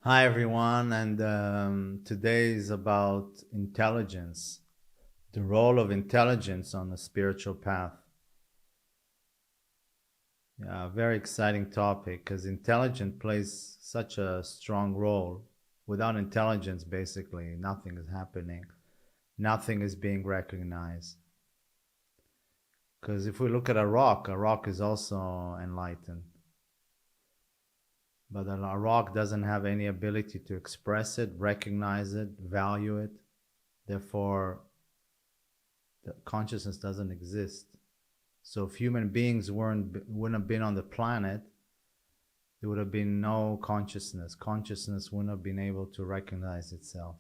Hi everyone, and today is about intelligence, the role of intelligence on the spiritual path. Yeah, a very exciting topic because intelligence plays such a strong role. Without intelligence, basically, nothing is happening, nothing is being recognized. Because if we look at a rock is also enlightened, but a rock doesn't have any ability to express it, recognize it, value it. Therefore, the consciousness doesn't exist. So if human beings wouldn't have been on the planet, there would have been no consciousness. Consciousness wouldn't have been able to recognize itself.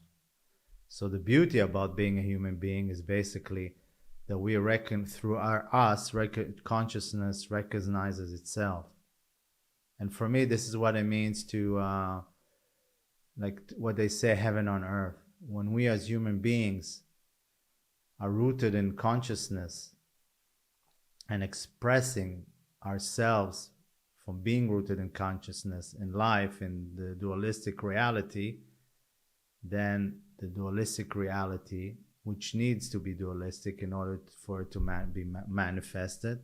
So the beauty about being a human being is basically that we reckon through consciousness recognizes itself. And for me, this is what it means to, like what they say, heaven on earth. When we as human beings are rooted in consciousness and expressing ourselves from being rooted in consciousness in life, in the dualistic reality, then the dualistic reality, which needs to be dualistic in order for it to be manifested,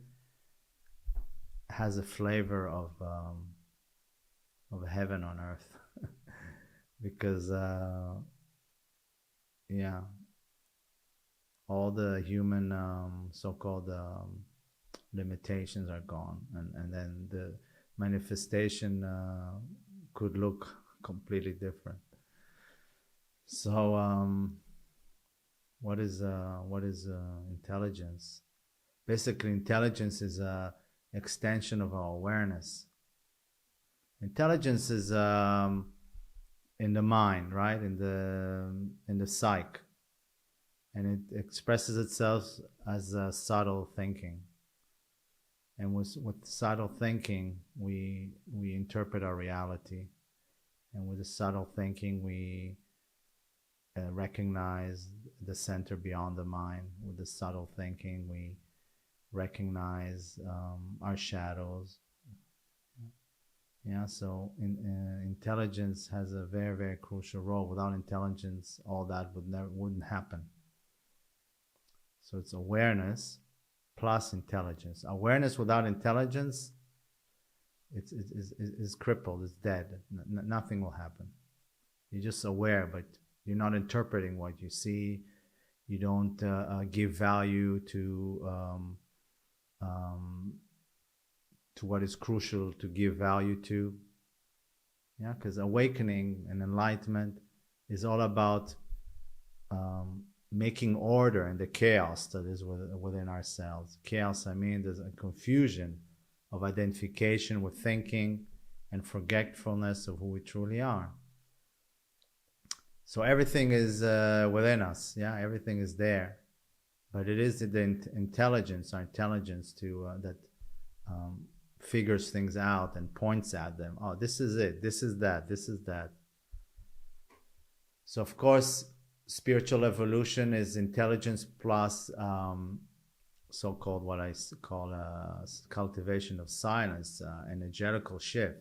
has a flavor of heaven on earth. Because yeah, all the human so-called limitations are gone, and then the manifestation could look completely different. So what is intelligence? Basically, intelligence is a extension of our awareness. Intelligence is in the mind, right? In the psyche, and it expresses itself as subtle thinking. And with subtle thinking, we interpret our reality, and with the subtle thinking, we recognize the center beyond the mind. With the subtle thinking, we recognize our shadows. Yeah, so intelligence has a very, very crucial role. Without intelligence, all that wouldn't happen. So it's awareness plus intelligence. Awareness without intelligence, it's crippled, it's dead. Nothing will happen. You're just aware, but you're not interpreting what you see. You don't give value to what is crucial to give value to. Yeah, because awakening and enlightenment is all about making order in the chaos that is within ourselves. Chaos, I mean, there's a confusion of identification with thinking and forgetfulness of who we truly are. So everything is within us. Yeah, everything is there, but it is the intelligence, our intelligence, that figures things out and points at them. Oh, this is it. This is that. This is that. So of course, spiritual evolution is intelligence plus so-called what I call cultivation of silence, energetical shift.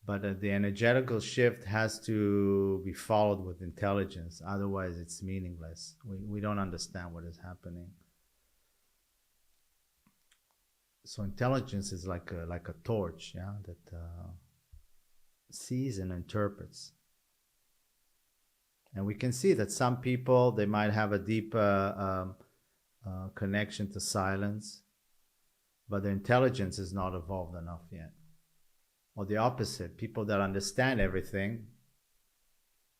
But the energetical shift has to be followed with intelligence. Otherwise, it's meaningless. We don't understand what is happening. So intelligence is like a torch, yeah, that sees and interprets. And we can see that some people, they might have a deep connection to silence, but their intelligence is not evolved enough yet. Or the opposite, people that understand everything,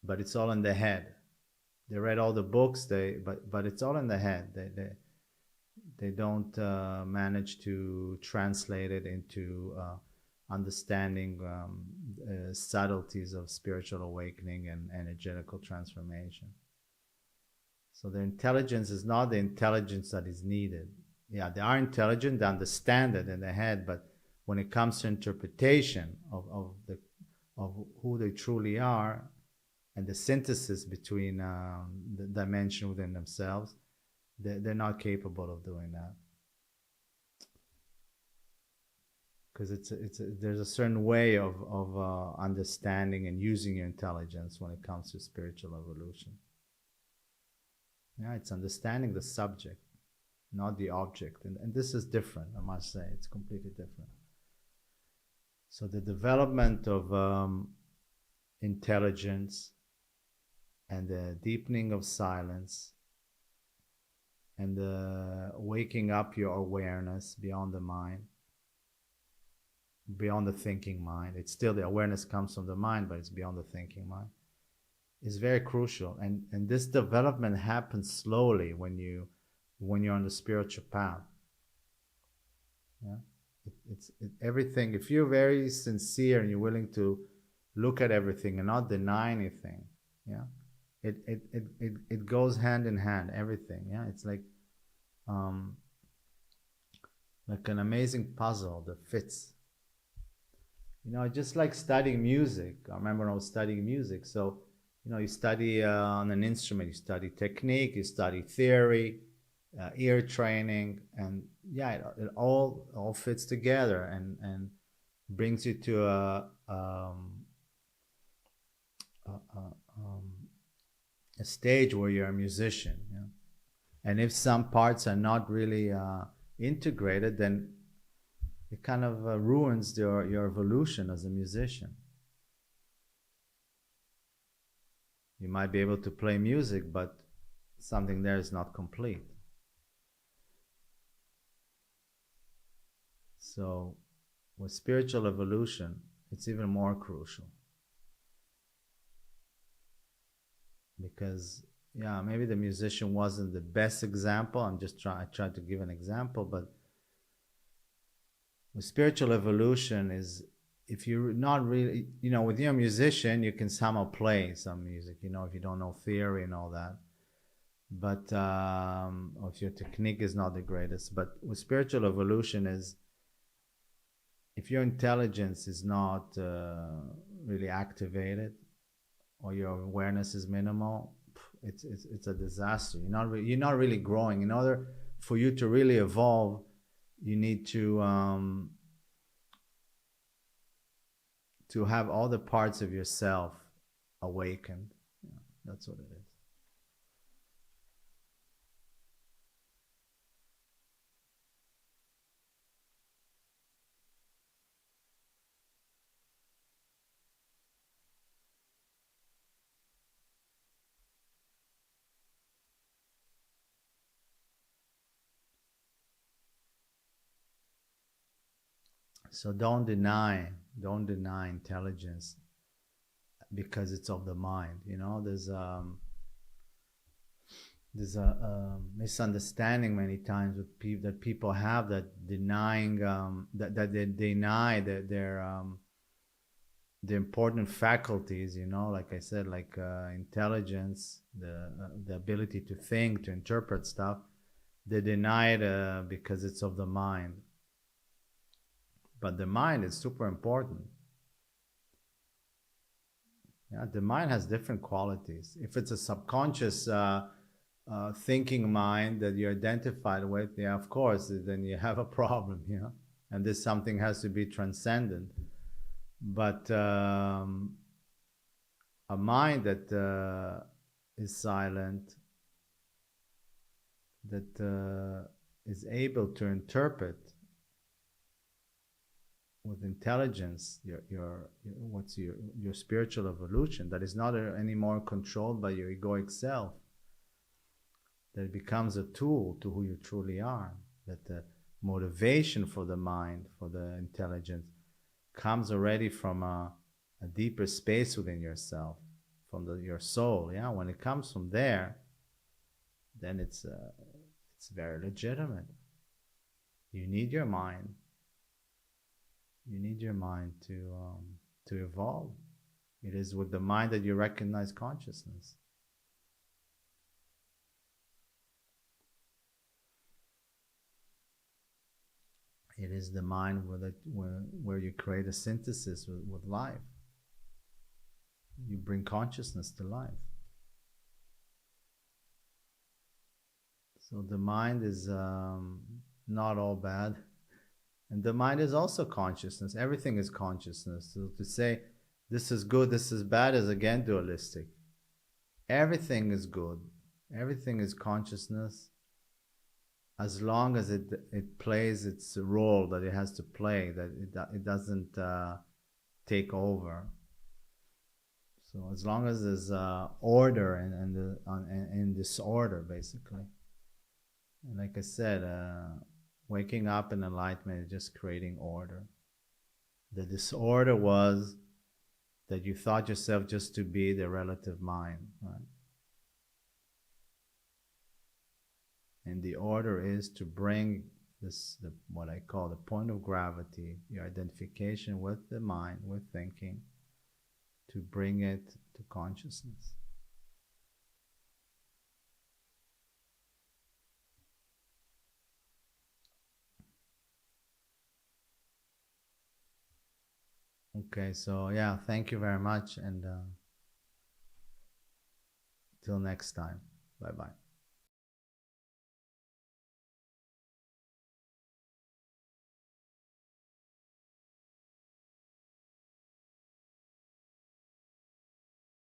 but it's all in their head. They read all the books, but it's all in the head. They don't manage to translate it into understanding subtleties of spiritual awakening and energetical transformation. So the intelligence is not the intelligence that is needed. Yeah, they are intelligent, they understand it in their head, but when it comes to interpretation of who they truly are and the synthesis between the dimension within themselves, they're not capable of doing that. because there's a certain way of understanding and using your intelligence when it comes to spiritual evolution. Yeah, it's understanding the subject, not the object, and this is different. I must say, it's completely different. So the development of intelligence and the deepening of silence and the waking up your awareness beyond the mind, beyond the thinking mind. It's still the awareness comes from the mind, but it's beyond the thinking mind. Is very crucial, and this development happens slowly when you're on the spiritual path. Yeah, everything. If you're very sincere and you're willing to look at everything and not deny anything, yeah, it goes hand in hand. Everything, yeah, it's like an amazing puzzle that fits. Just like studying music. I remember when I was studying music. So, you study on an instrument, you study technique, you study theory, ear training, and yeah, it all fits together and brings you to a stage where you're a musician. Yeah? And if some parts are not really integrated, then it kind of ruins your evolution as a musician. You might be able to play music, but something there is not complete. So with spiritual evolution, it's even more crucial. Because, yeah, maybe the musician wasn't the best example. I tried to give an example, but with spiritual evolution is, if you're not really, with your musician, you can somehow play some music, if you don't know theory and all that. But, or if your technique is not the greatest. But with spiritual evolution is, if your intelligence is not really activated, or your awareness is minimal, it's a disaster. You're not really growing. In order for you to really evolve, you need to have all the parts of yourself awakened. Yeah, that's what it is. So don't deny intelligence because it's of the mind. There's a misunderstanding many times that people have, that denying that they deny their the important faculties. Like I said, like intelligence, the ability to think, to interpret stuff. They deny it because it's of the mind. But the mind is super important. Yeah, the mind has different qualities. If it's a subconscious thinking mind that you're identified with, yeah, of course, then you have a problem, and this something has to be transcended. But a mind that is silent, that is able to interpret with intelligence your spiritual evolution, that is not anymore controlled by your egoic self, that it becomes a tool to who you truly are, that the motivation for the mind, for the intelligence, comes already from a deeper space within yourself, from your soul. Yeah, when it comes from there, then it's very legitimate. You need your mind. You need your mind to evolve. It is with the mind that you recognize consciousness. It is the mind where you create a synthesis with life. You bring consciousness to life. So the mind is not all bad. And the mind is also consciousness. Everything is consciousness. So to say this is good, this is bad is again dualistic. Everything is good. Everything is consciousness as long as it plays its role that it has to play, that it doesn't take over. So as long as there's order and disorder, basically. And like I said, waking up in enlightenment is just creating order. The disorder was that you thought yourself just to be the relative mind, right? And the order is to bring this, what I call the point of gravity, your identification with the mind, with thinking, to bring it to consciousness. Okay, so yeah, thank you very much, and till next time. Bye bye.